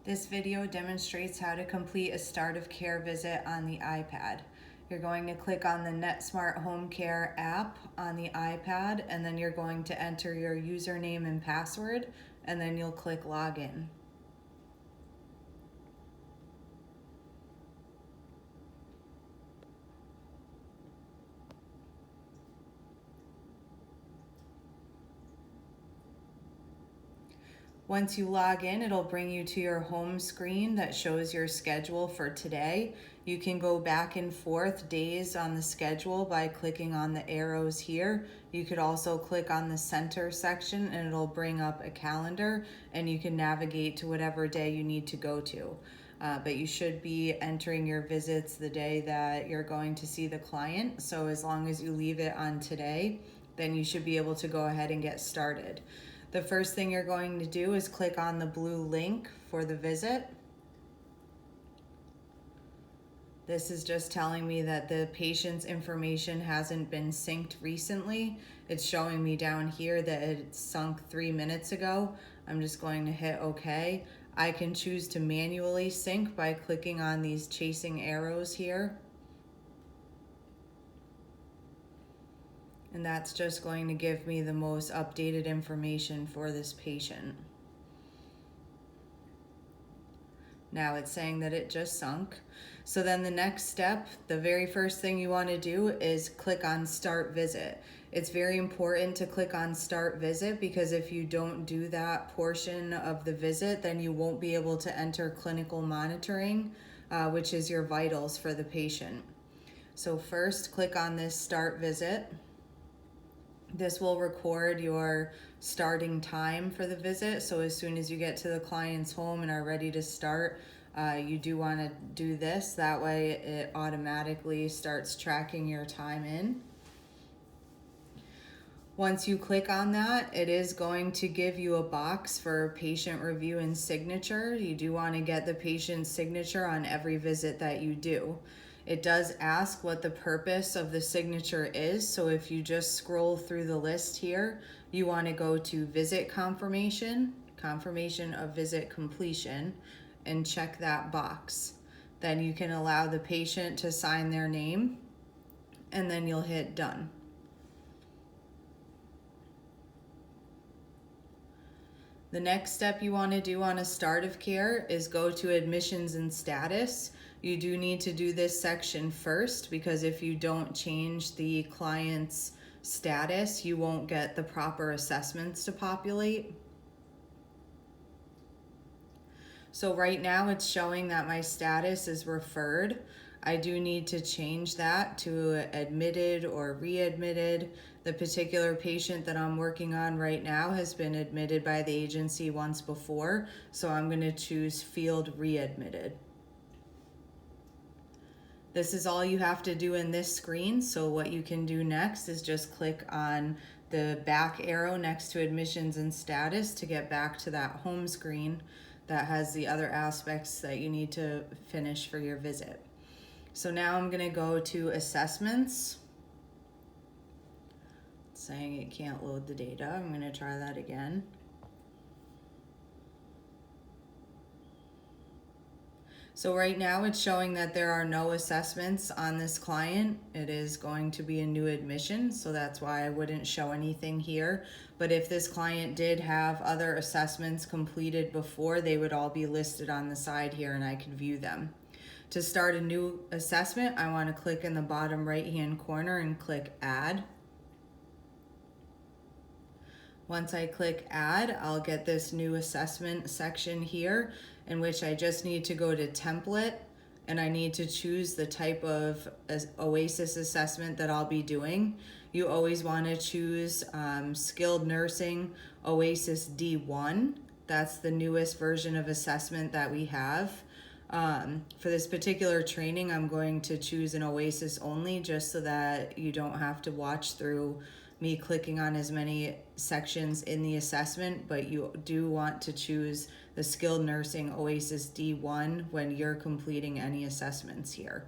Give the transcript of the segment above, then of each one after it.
This video demonstrates how to complete a start of care visit on the iPad. You're going to click on the NetSmart HomeCare app on the iPad, and then you're going to enter your username and password, and then you'll click Login. Once you log in, it'll bring you to your home screen that shows your schedule for today. You can go back and forth days on the schedule by clicking on the arrows here. You could also click on the center section and it'll bring up a calendar, and you can navigate to whatever day you need to go to. But you should be entering your visits the day that you're going to see the client. So as long as you leave it on today, then you should be able to go ahead and get started. The first thing you're going to do is click on the blue link for the visit. This is just telling me that the patient's information hasn't been synced recently. It's showing me down here that it sunk 3 minutes ago. I'm just going to hit OK. I can choose to manually sync by clicking on these chasing arrows here. And that's just going to give me the most updated information for this patient. Now it's saying that it just sunk. So then the next step, the very first thing you want to do is click on Start Visit. It's very important to click on Start Visit, because if you don't do that portion of the visit, then you won't be able to enter clinical monitoring, which is your vitals for the patient. So first, click on this Start Visit. This will record your starting time for the visit. So as soon as you get to the client's home and are ready to start, you do want to do this. That way it automatically starts tracking your time in. Once you click on that, it is going to give you a box for patient review and signature. You do want to get the patient's signature on every visit that you do. It does ask what the purpose of the signature is. So if you just scroll through the list here, you want to go to Visit Confirmation, Confirmation of Visit Completion, and check that box. Then you can allow the patient to sign their name, and then you'll hit Done. The next step you want to do on a start of care is go to Admissions and Status. You do need to do this section first, because if you don't change the client's status, you won't get the proper assessments to populate. So right now it's showing that my status is referred. I do need to change that to admitted or readmitted. The particular patient that I'm working on right now has been admitted by the agency once before, so I'm going to choose field readmitted. This is all you have to do in this screen. So what you can do next is just click on the back arrow next to Admissions and Status to get back to that home screen that has the other aspects that you need to finish for your visit. So now I'm going to go to Assessments. It's saying it can't load the data. I'm going to try that again. So right now it's showing that there are no assessments on this client. It is going to be a new admission, so that's why I wouldn't show anything here. But if this client did have other assessments completed before, they would all be listed on the side here and I could view them. To start a new assessment, I want to click in the bottom right-hand corner and click Add. Once I click Add, I'll get this new assessment section here, in which I just need to go to Template, and I need to choose the type of OASIS assessment that I'll be doing. You always want to choose Skilled Nursing OASIS D1. That's the newest version of assessment that we have. For this particular training, I'm going to choose an OASIS only, just so that you don't have to watch through me clicking on as many sections in the assessment, but you do want to choose the Skilled Nursing OASIS D1 when you're completing any assessments here.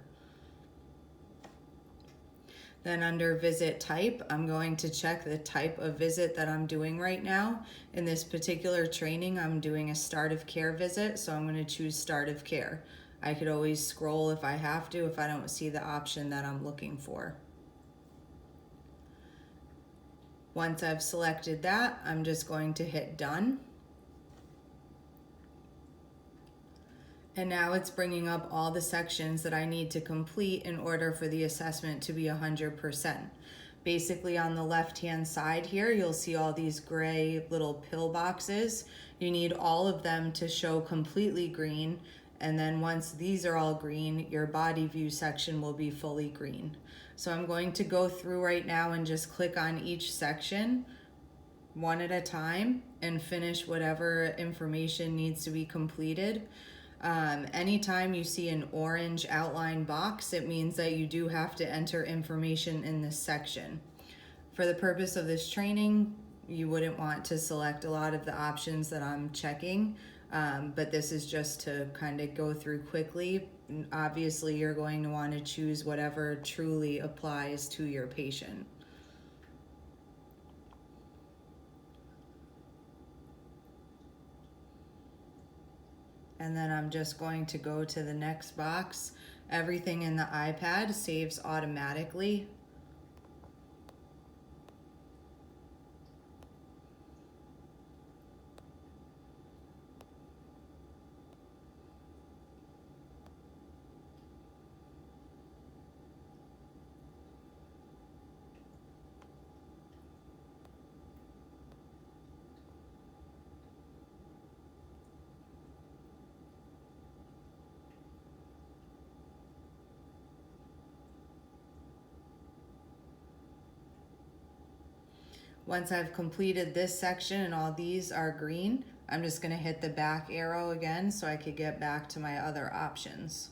Then under visit type, I'm going to check the type of visit that I'm doing right now. In this particular training, I'm doing a start of care visit, so I'm going to choose start of care. I could always scroll if I have to, if I don't see the option that I'm looking for. Once I've selected that, I'm just going to hit done. And now it's bringing up all the sections that I need to complete in order for the assessment to be 100%. Basically on the left-hand side here, you'll see all these gray little pill boxes. You need all of them to show completely green. And then once these are all green, your body view section will be fully green. So I'm going to go through right now and just click on each section one at a time and finish whatever information needs to be completed. Anytime you see an orange outline box, it means that you do have to enter information in this section. For the purpose of this training, you wouldn't want to select a lot of the options that I'm checking, but this is just to kind of go through quickly. Obviously, you're going to want to choose whatever truly applies to your patient. And then I'm just going to go to the next box. Everything in the iPad saves automatically. Once I've completed this section and all these are green, I'm just going to hit the back arrow again so I could get back to my other options.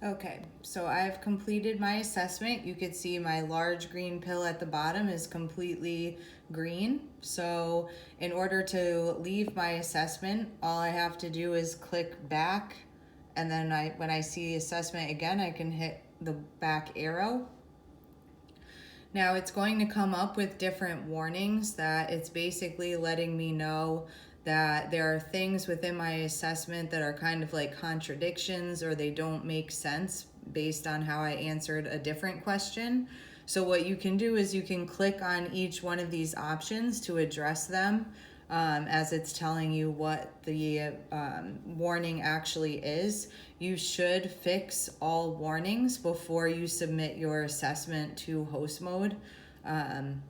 Okay, so I've completed my assessment. You could see my large green pill at the bottom is completely green. So in order to leave my assessment, all I have to do is click back, and then when I see the assessment again, I can hit the back arrow. Now it's going to come up with different warnings that it's basically letting me know that there are things within my assessment that are kind of like contradictions, or they don't make sense based on how I answered a different question. So what you can do is you can click on each one of these options to address them, as it's telling you what the warning actually is. You should fix all warnings before you submit your assessment to host mode. And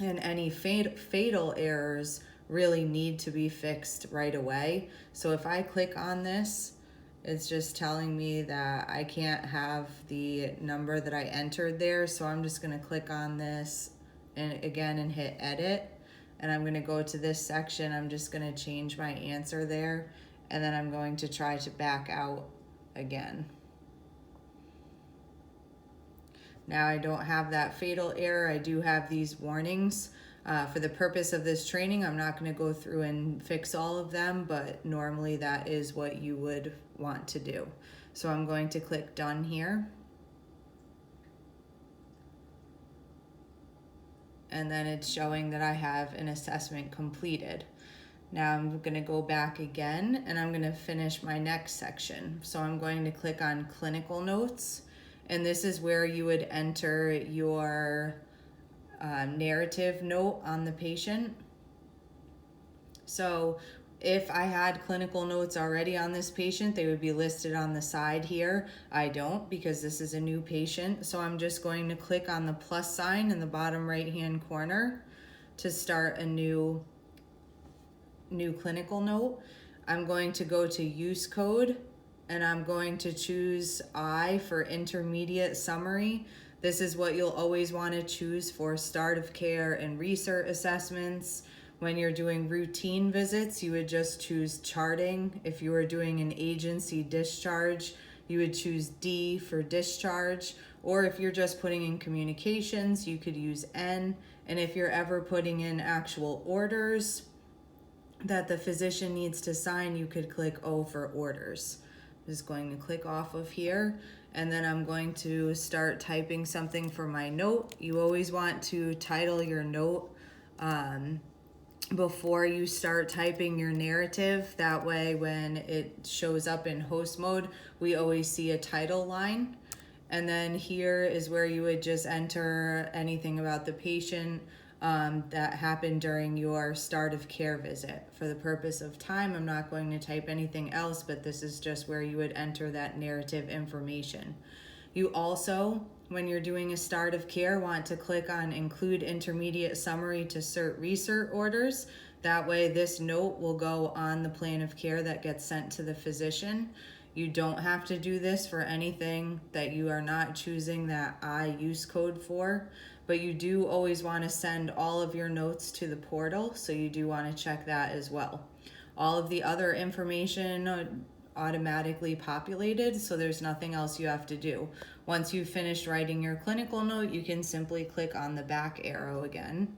any fatal errors really need to be fixed right away. So if I click on this, it's just telling me that I can't have the number that I entered there. So I'm just going to click on this and hit edit. And I'm going to go to this section. I'm just going to change my answer there. And then I'm going to try to back out again. Now I don't have that fatal error. I do have these warnings. For the purpose of this training, I'm not going to go through and fix all of them, but normally that is what you would want to do. So I'm going to click done here. And then it's showing that I have an assessment completed. Now I'm going to go back again, and I'm going to finish my next section. So I'm going to click on clinical notes, and this is where you would enter your narrative note on the patient. So if I had clinical notes already on this patient, they would be listed on the side here. I don't, because this is a new patient. So I'm just going to click on the plus sign in the bottom right hand corner to start a new clinical note. I'm going to go to use code, and I'm going to choose I for intermediate summary. This is what you'll always want to choose for start of care and research assessments. When you're doing routine visits, you would just choose charting. If you were doing an agency discharge, you would choose D for discharge. Or if you're just putting in communications, you could use N. And if you're ever putting in actual orders that the physician needs to sign, you could click O for orders. I'm just going to click off of here, and then I'm going to start typing something for my note. You always want to title your note before you start typing your narrative. That way when it shows up in host mode, we always see a title line. And then here is where you would just enter anything about the patient that happened during your start of care visit. For the purpose of time, I'm not going to type anything else, but this is just where you would enter that narrative information. You also, when you're doing a start of care, want to click on include intermediate summary to cert research orders. That way this note will go on the plan of care that gets sent to the physician. You don't have to do this for anything that you are not choosing that I use code for, but you do always want to send all of your notes to the portal, so you do want to check that as well. All of the other information automatically populated, so there's nothing else you have to do. Once you've finished writing your clinical note, you can simply click on the back arrow again.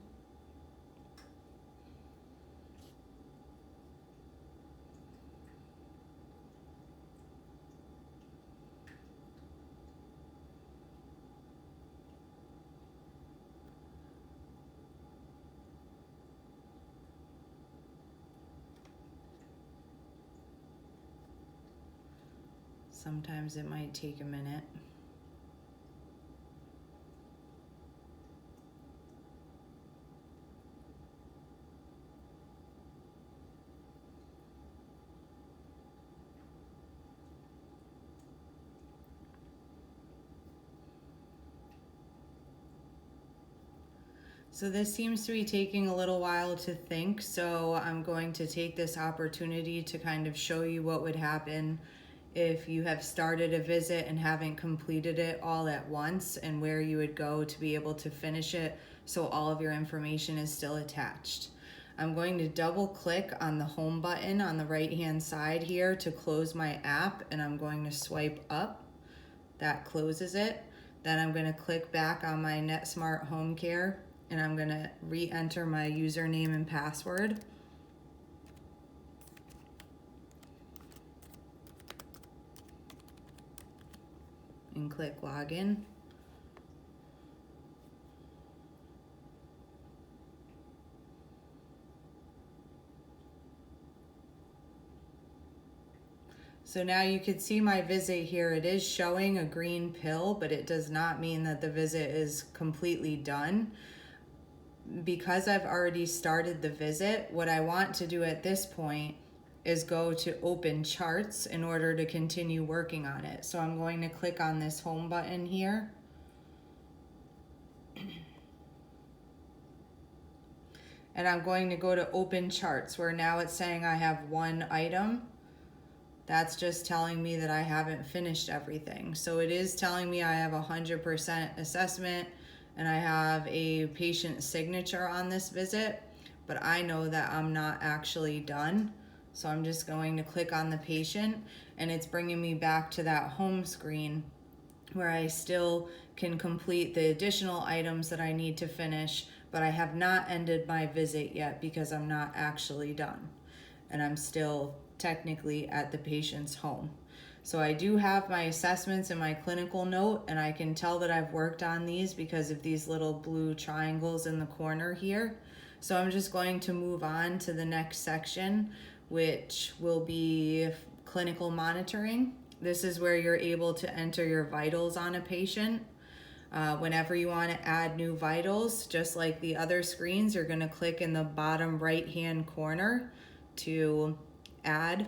Sometimes it might take a minute. So this seems to be taking a little while to think, so I'm going to take this opportunity to kind of show you what would happen if you have started a visit and haven't completed it all at once, and where you would go to be able to finish it so all of your information is still attached. I'm going to double click on the home button on the right hand side here to close my app, and I'm going to swipe up. That closes it. Then I'm going to click back on my NetSmart HomeCare and I'm going to re-enter my username and password. And click login. So now you can see my visit here. It is showing a green pill, but it does not mean that the visit is completely done. Because I've already started the visit, what I want to do at this point is go to open charts in order to continue working on it. So I'm going to click on this home button here. And I'm going to go to open charts, where now it's saying I have one item. That's just telling me that I haven't finished everything. So it is telling me I have 100% assessment and I have a patient signature on this visit, but I know that I'm not actually done. So I'm just going to click on the patient and it's bringing me back to that home screen where I still can complete the additional items that I need to finish, but I have not ended my visit yet because I'm not actually done. And I'm still technically at the patient's home. So I do have my assessments and my clinical note, and I can tell that I've worked on these because of these little blue triangles in the corner here. So I'm just going to move on to the next section, which will be clinical monitoring. This is where you're able to enter your vitals on a patient. Whenever you want to add new vitals, just like the other screens, you're going to click in the bottom right hand corner to add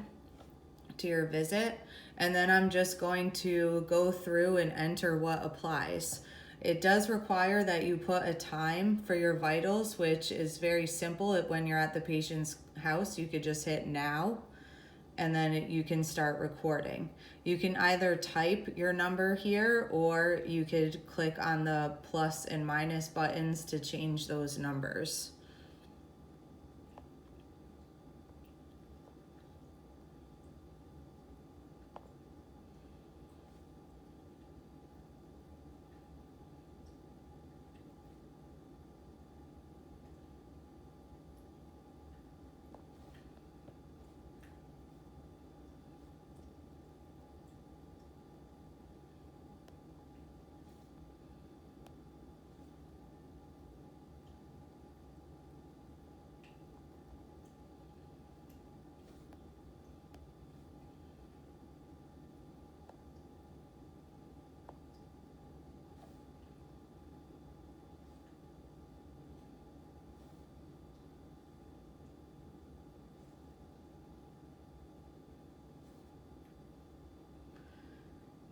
to your visit. And then I'm just going to go through and enter what applies. It does require that you put a time for your vitals, which is very simple. When you're at the patient's house, you could just hit now and then you can start recording. You can either type your number here or you could click on the plus and minus buttons to change those numbers.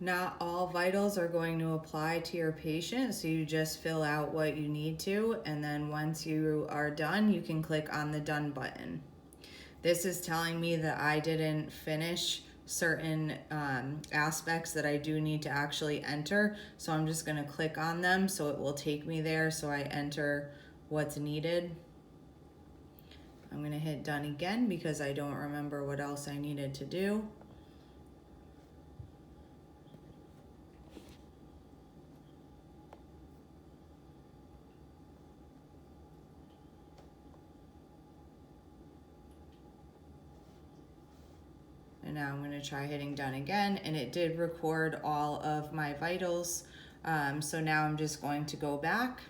Not all vitals are going to apply to your patient, so you just fill out what you need to, and then once you are done, you can click on the done button. This is telling me that I didn't finish certain aspects that I do need to actually enter, so I'm just going to click on them so it will take me there so I enter what's needed. I'm going to hit done again because I don't remember what else I needed to do. And now I'm going to try hitting done again, and it did record all of my vitals. So now I'm just going to go back.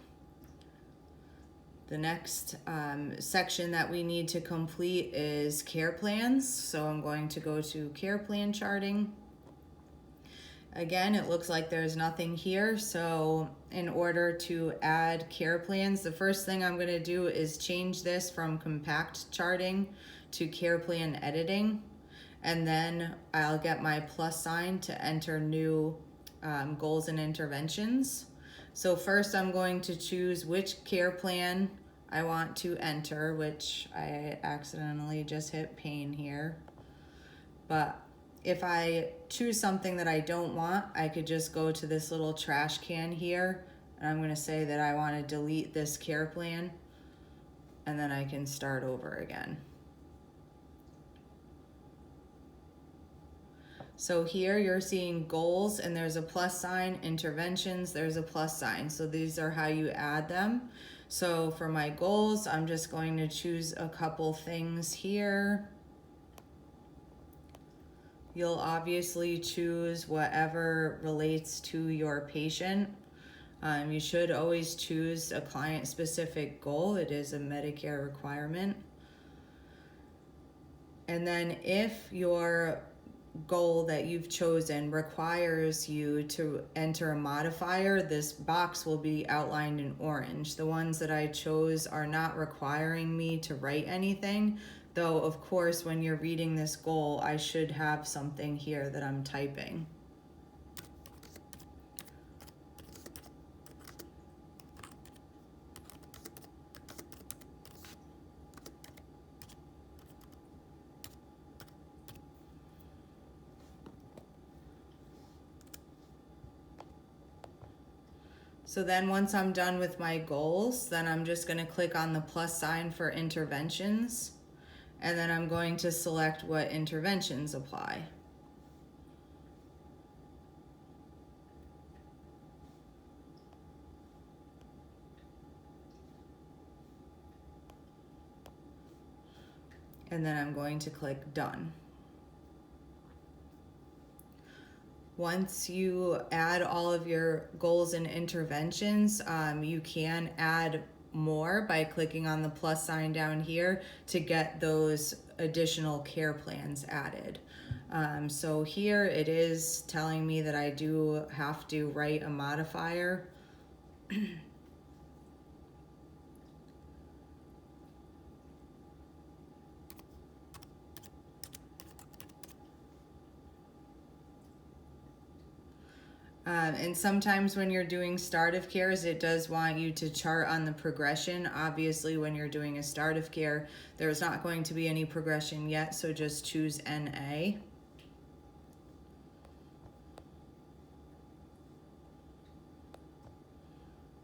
The next section that we need to complete is care plans. So I'm going to go to care plan charting. Again, it looks like there's nothing here. So in order to add care plans, the first thing I'm going to do is change this from compact charting to care plan editing. And then I'll get my plus sign to enter new goals and interventions. So first I'm going to choose which care plan I want to enter, which I accidentally just hit pain here. But if I choose something that I don't want, I could just go to this little trash can here, and I'm going to say that I want to delete this care plan, and then I can start over again. So here you're seeing goals and there's a plus sign, interventions, there's a plus sign. So these are how you add them. So for my goals, I'm just going to choose a couple things here. You'll obviously choose whatever relates to your patient. You should always choose a client-specific goal. It is a Medicare requirement. And then if your goal that you've chosen requires you to enter a modifier, this box will be outlined in orange. The ones that I chose are not requiring me to write anything, though of course when you're reading this goal, I should have something here that I'm typing. So then once I'm done with my goals, then I'm just going to click on the plus sign for interventions, and then I'm going to select what interventions apply. And then I'm going to click done. Once you add all of your goals and interventions, you can add more by clicking on the plus sign down here to get those additional care plans added. So here it is telling me that I do have to write a modifier. And sometimes when you're doing start of cares, it does want you to chart on the progression. Obviously, when you're doing a start of care, there's not going to be any progression yet, so just choose NA.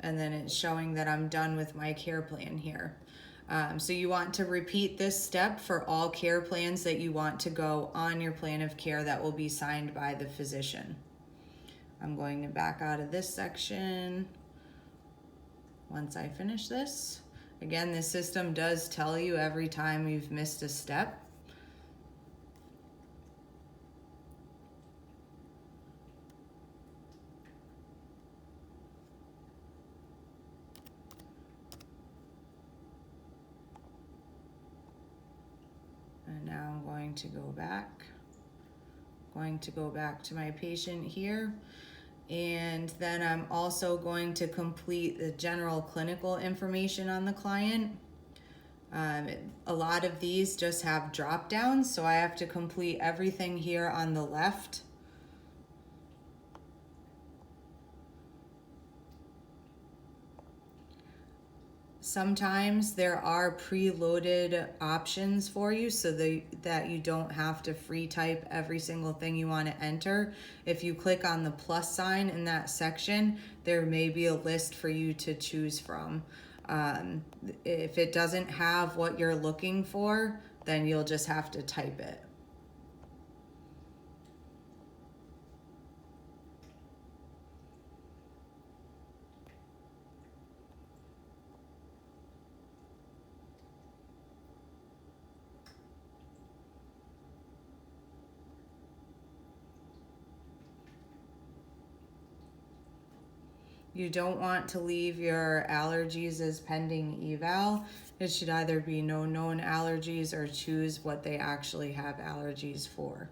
And then it's showing that I'm done with my care plan here. So you want to repeat this step for all care plans that you want to go on your plan of care that will be signed by the physician. I'm going to back out of this section once I finish this. Again, the system does tell you every time you've missed a step. And now I'm going to go back. Going to go back to my patient here. And then I'm also going to complete the general clinical information on the client. A lot of these just have drop downs, so I have to complete everything here on the left. Sometimes there are preloaded options for you so that you don't have to free type every single thing you want to enter. If you click on the plus sign in that section, there may be a list for you to choose from. If it doesn't have what you're looking for, then you'll just have to type it. You don't want to leave your allergies as pending eval. It should either be no known allergies or choose what they actually have allergies for.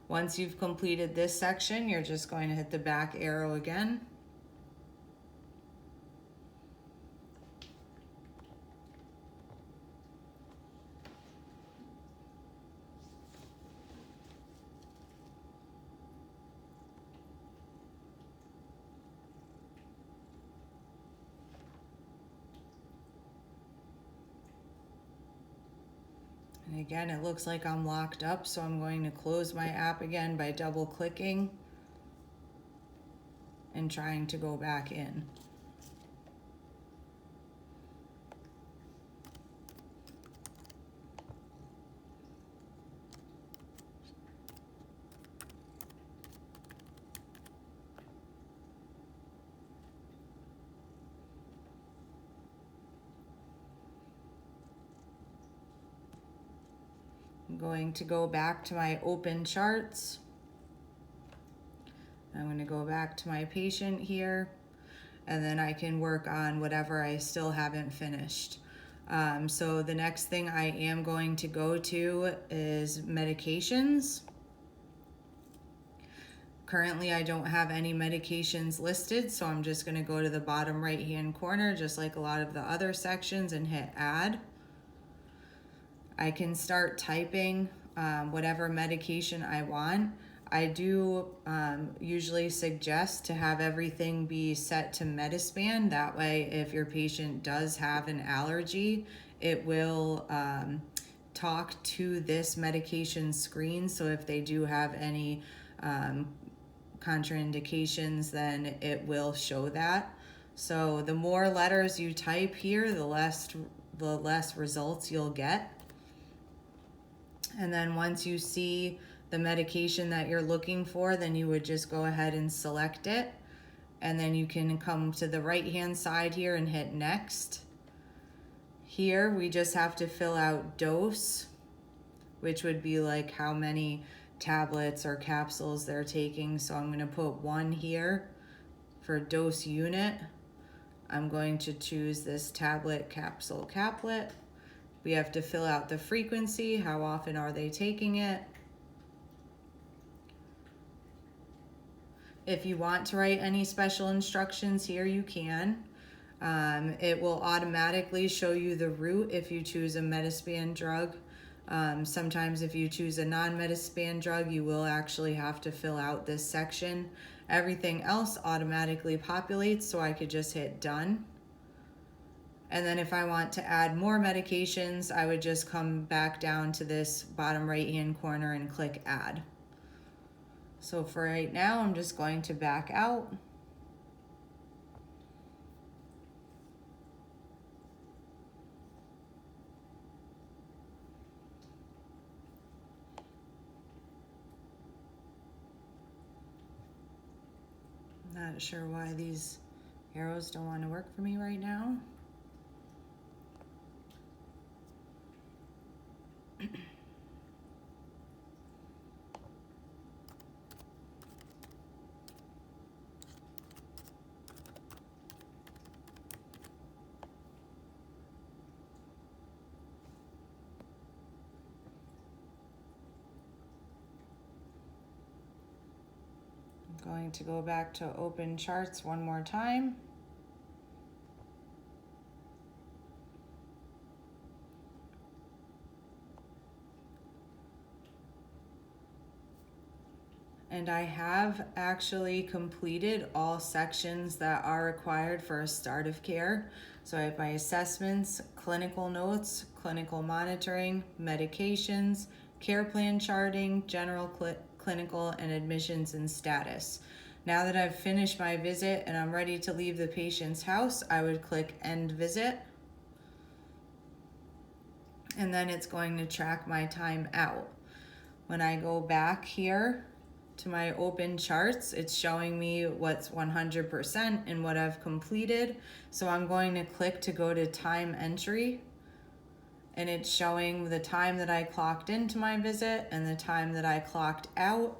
Once you've completed this section, you're just going to hit the back arrow again. And again, it looks like I'm locked up, so I'm going to close my app again by double clicking. and trying to go back in. I'm going to go back to my open charts. I'm going to go back to my patient here, and then I can work on whatever I still haven't finished. So the next thing I am going to go to is medications. Currently, I don't have any medications listed, so I'm just going to go to the bottom right-hand corner, just like a lot of the other sections, and hit add. I can start typing whatever medication I want. I do usually suggest to have everything be set to Metaspan. That way, if your patient does have an allergy, it will talk to this medication screen. So if they do have any contraindications, then it will show that. So the more letters you type here, the less results you'll get. And then once you see the medication that you're looking for, then you would just go ahead and select it. And then you can come to the right-hand side here and hit next. Here, we just have to fill out dose, which would be like how many tablets or capsules they're taking. So I'm going to put 1 here for dose unit. I'm going to choose this tablet, capsule, caplet. We have to fill out the frequency, how often are they taking it. If you want to write any special instructions here, you can. It will automatically show you the route if you choose a Metaspan drug. Sometimes if you choose a non-Metaspan drug, you will actually have to fill out this section. Everything else automatically populates, so I could just hit done. And then if I want to add more medications, I would just come back down to this bottom right-hand corner and click add. So for right now, I'm just going to back out. Not sure why these arrows don't want to work for me right now. Going to go back to open charts one more time. And I have actually completed all sections that are required for a start of care. So I have my assessments, clinical notes, clinical monitoring, medications, care plan charting, general clinical, and admissions and status. Now that I've finished my visit and I'm ready to leave the patient's house, I would click end visit. And then it's going to track my time out. When I go back here to my open charts, it's showing me what's 100% and what I've completed. So I'm going to click to go to time entry, and it's showing the time that I clocked into my visit and the time that I clocked out.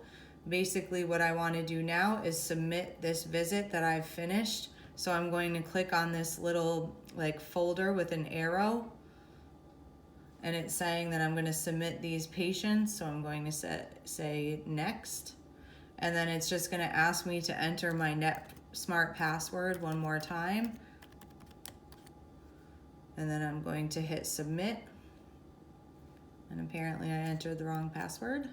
Basically what I want to do now is submit this visit that I've finished. So I'm going to click on this little like folder with an arrow, and it's saying that I'm going to submit these patients. So I'm going to say next. And then it's just going to ask me to enter my NetSmart password one more time. And then I'm going to hit submit. And apparently I entered the wrong password.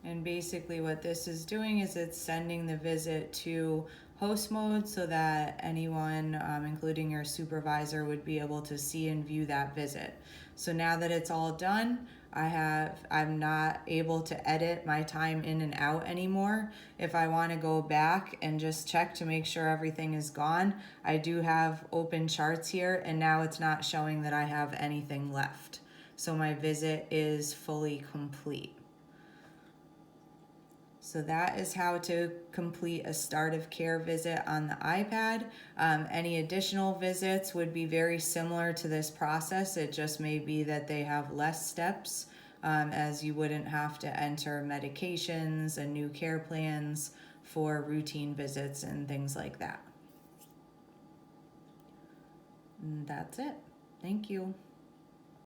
And basically what this is doing is it's sending the visit to host mode so that anyone, including your supervisor, would be able to see and view that visit. So now that it's all done, I'm not able to edit my time in and out anymore. If I want to go back and just check to make sure everything is gone, I do have open charts here, and now it's not showing that I have anything left. So my visit is fully complete. So that is how to complete a start of care visit on the iPad. Any additional visits would be very similar to this process. It just may be that they have less steps, as you wouldn't have to enter medications and new care plans for routine visits and things like that. And that's it. Thank you.